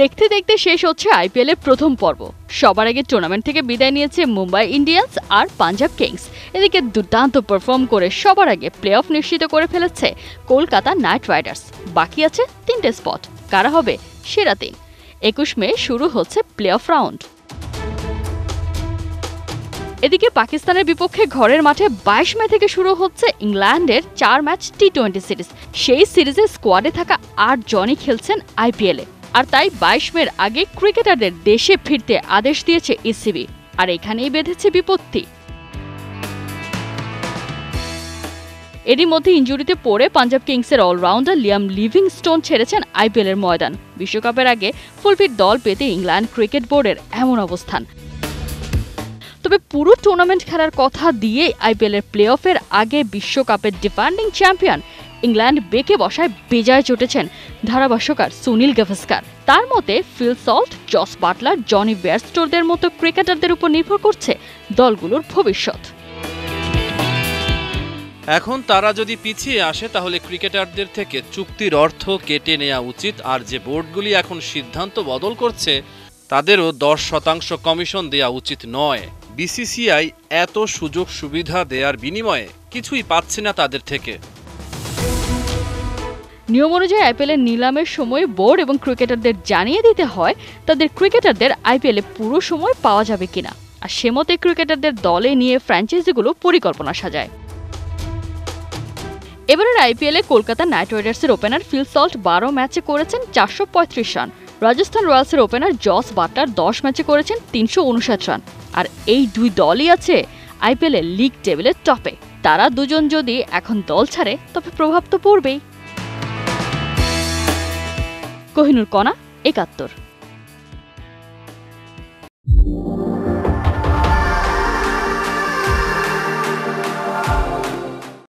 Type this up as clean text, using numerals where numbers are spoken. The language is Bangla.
দেখতে দেখতে শেষ হচ্ছে আইপিএল এর প্রথম পর্ব। সবার আগে টুর্নামেন্ট থেকে বিদায় নিয়েছে মুম্বাই ইন্ডিয়ান্স আর পাঞ্জাব কিংস। এদিকে দুর্দান্ত পারফর্ম করে সবার আগে প্লে অফ নিশ্চিত করে ফেলেছে কলকাতা নাইট রাইডার্স। বাকি আছে 3টে স্পট। কারা হবে সেরা 3? 21 মে শুরু হচ্ছে প্লে অফ রাউন্ড। এদিকে পাকিস্তানের বিপক্ষে ঘরের মাঠে 22 মে থেকে শুরু হচ্ছে ইংল্যান্ডের 4 ম্যাচ টি-20 সিরিজ। সেই সিরিজে স্কোয়াডে থাকা 8 জনই খেলছেন আইপিএলে। আর তাই 22 মের আগে ক্রিকেটারদের দেশে ফিরতে আদেশ দিয়েছে ইসিবি। আর এখানেই বেঁধেছে বিপত্তি। এরই মধ্যে ইনজুরিতে পড়ে পাঞ্জাব কিংসের অলরাউন্ডার লিয়াম লিভিংস্টোন ছেড়েছেন আইপিএলের ময়দান। বিশ্বকাপের আগে ফুলফিট দল পেতে ইংল্যান্ড ক্রিকেট বোর্ডের এমন অবস্থান। তবে পুরো টুর্নামেন্ট খেলার কথা দিয়ে আইপিএলের প্লে অফের আগে বিশ্বকাপের ডিফেন্ডিং চ্যাম্পিয়ন ইংল্যান্ড বেঁকে বসায় বেজায় চটেছেন ধারাভাষ্যকার সুনীল গাভাস্কার। তার মতে Phil Salt, Jos Buttler, Jonny বেয়ারস্টোদের মতো ক্রিকেটারদের উপর নির্ভর করছে দলগুলোর ভবিষ্যৎ। এখন তারা যদি পিছিয়ে আসে তাহলে ক্রিকেটারদের থেকে চুক্তির অর্থ কেটে নেওয়া উচিত। আর যে বোর্ডগুলি এখন সিদ্ধান্ত বদল করছে তাদেরও 10% কমিশন দেওয়া উচিত নয়। বিসিসিআই এত সুযোগ সুবিধা দেওয়ার বিনিময়ে কিছুই পাচ্ছে না তাদের থেকে। নিয়ম অনুযায়ী আইপিএলের নিলামের সময় বোর্ড এবং ক্রিকেটারদের জানিয়ে দিতে হয় তাদের ক্রিকেটারদের আইপিএলে পুরো সময় পাওয়া যাবে কিনা। আর সে মতে ক্রিকেটারদের দলে নিয়ে ফ্র্যাঞ্চাইজিগুলো পরিকল্পনা সাজায়। এবারের আইপিএলে কলকাতা নাইট রাইডার্সের ওপেনার ফিল সল্ট 12 ম্যাচে করেছেন 435 রান। রাজস্থান রয়্যালসের ওপেনার জস বাটলার 10 ম্যাচে করেছেন 359 রান। আর এই দুই দলই আছে আইপিএলের লিগ টেবিলের টপে। তারা দুজন যদি এখন দল ছাড়ে তবে প্রভাব তো পড়বেই। কোহিনুর কণা, 71।